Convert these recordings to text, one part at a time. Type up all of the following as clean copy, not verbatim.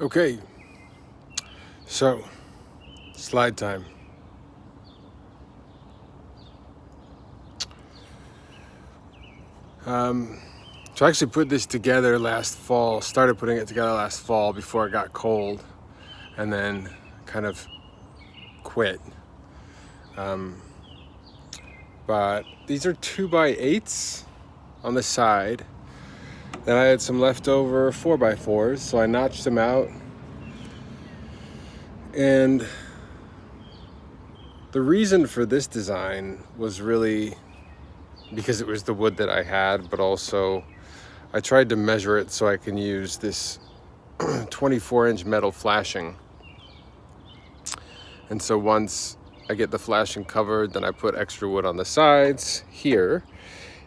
Okay, so slide time. So I actually put this together last fall, started putting it together last fall before it got cold, and then kind of quit. But these are 2x8s on the side. Then I had some leftover 4x4s, so I notched them out. And the reason for this design was really because it was the wood that I had, but also I tried to measure it so I can use this 24-inch metal flashing. And so once I get the flashing covered, then I put extra wood on the sides here,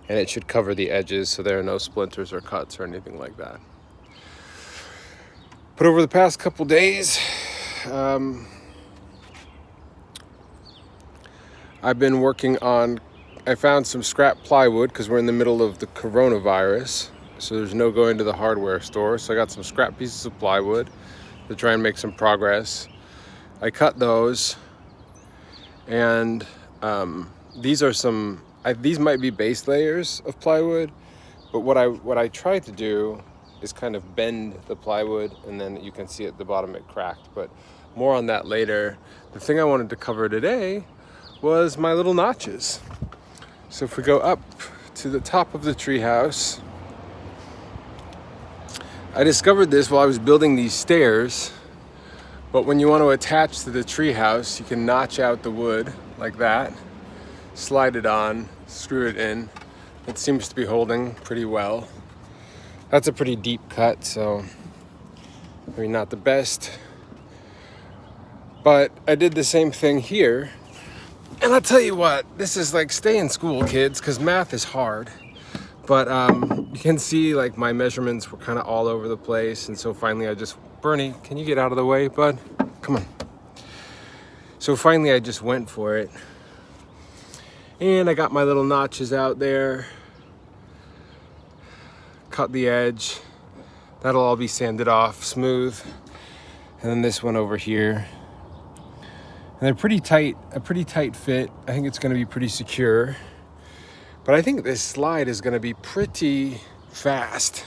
and it should cover the edges so there are no splinters or cuts or anything like that. But over the past couple days, I've been working on, I found some scrap plywood because we're in the middle of the coronavirus, so there's no going to the hardware store. So I got some scrap pieces of plywood to try and make some progress. I cut those, and these are some, these might be base layers of plywood, but what I tried to do is kind of bend the plywood, and then you can see at the bottom it cracked, but more on that later. The thing I wanted to cover today was my little notches. So if we go up to the top of the treehouse, I discovered this while I was building these stairs, but when you want to attach to the treehouse, you can notch out the wood like that, slide it on, screw it in. It seems to be holding pretty well. That's a pretty deep cut, so maybe not the best. But I did the same thing here. And I'll tell you what, this is like stay in school, kids, because math is hard. But you can see like my measurements were kind of all over the place. And so finally I just, Bernie, can you get out of the way, bud? Come on. So finally I just went for it. And I got my little notches out there. Cut the edge. That'll all be sanded off smooth. And then this one over here. And they're pretty tight, a pretty tight fit. I think it's gonna be pretty secure. But I think this slide is gonna be pretty fast.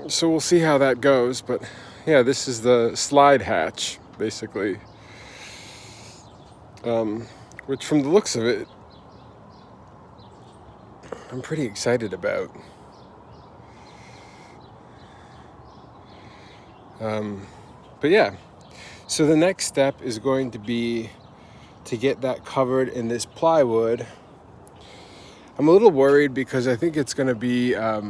So we'll see how that goes. But yeah, this is the slide hatch, basically. Which from the looks of it, I'm pretty excited about. But yeah. So the next step is going to be to get that covered in this plywood. I'm a little worried because I think it's going to be, a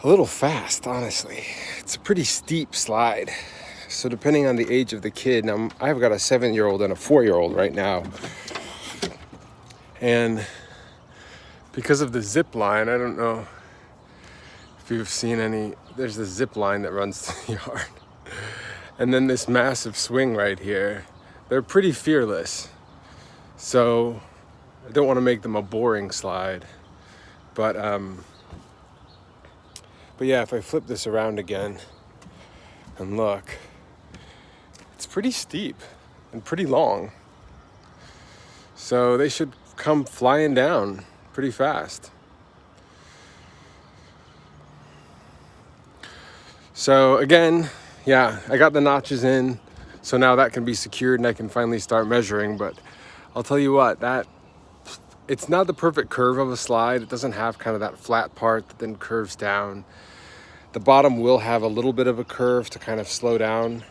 little fast, honestly. It's a pretty steep slide. So depending on the age of the kid, now I've got a 7-year-old and a 4-year-old right now. And because of the zip line, I don't know if you've seen any, there's the zip line that runs through the yard. And then this massive swing right here. They're pretty fearless. So I don't want to make them a boring slide. But yeah, if I flip this around again and look, it's pretty steep and pretty long. So they should come flying down pretty fast. So again, yeah, I got the notches in, so now that can be secured and I can finally start measuring. But I'll tell you what, it's not the perfect curve of a slide. It doesn't have kind of that flat part that then curves down. The bottom will have a little bit of a curve to kind of slow down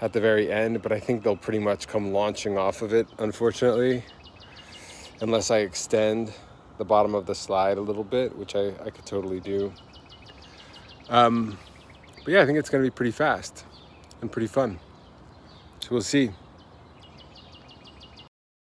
at the very end, but I think they'll pretty much come launching off of it, unfortunately, unless I extend the bottom of the slide a little bit, which I could totally do. But yeah, I think it's going to be pretty fast and pretty fun. So we'll see.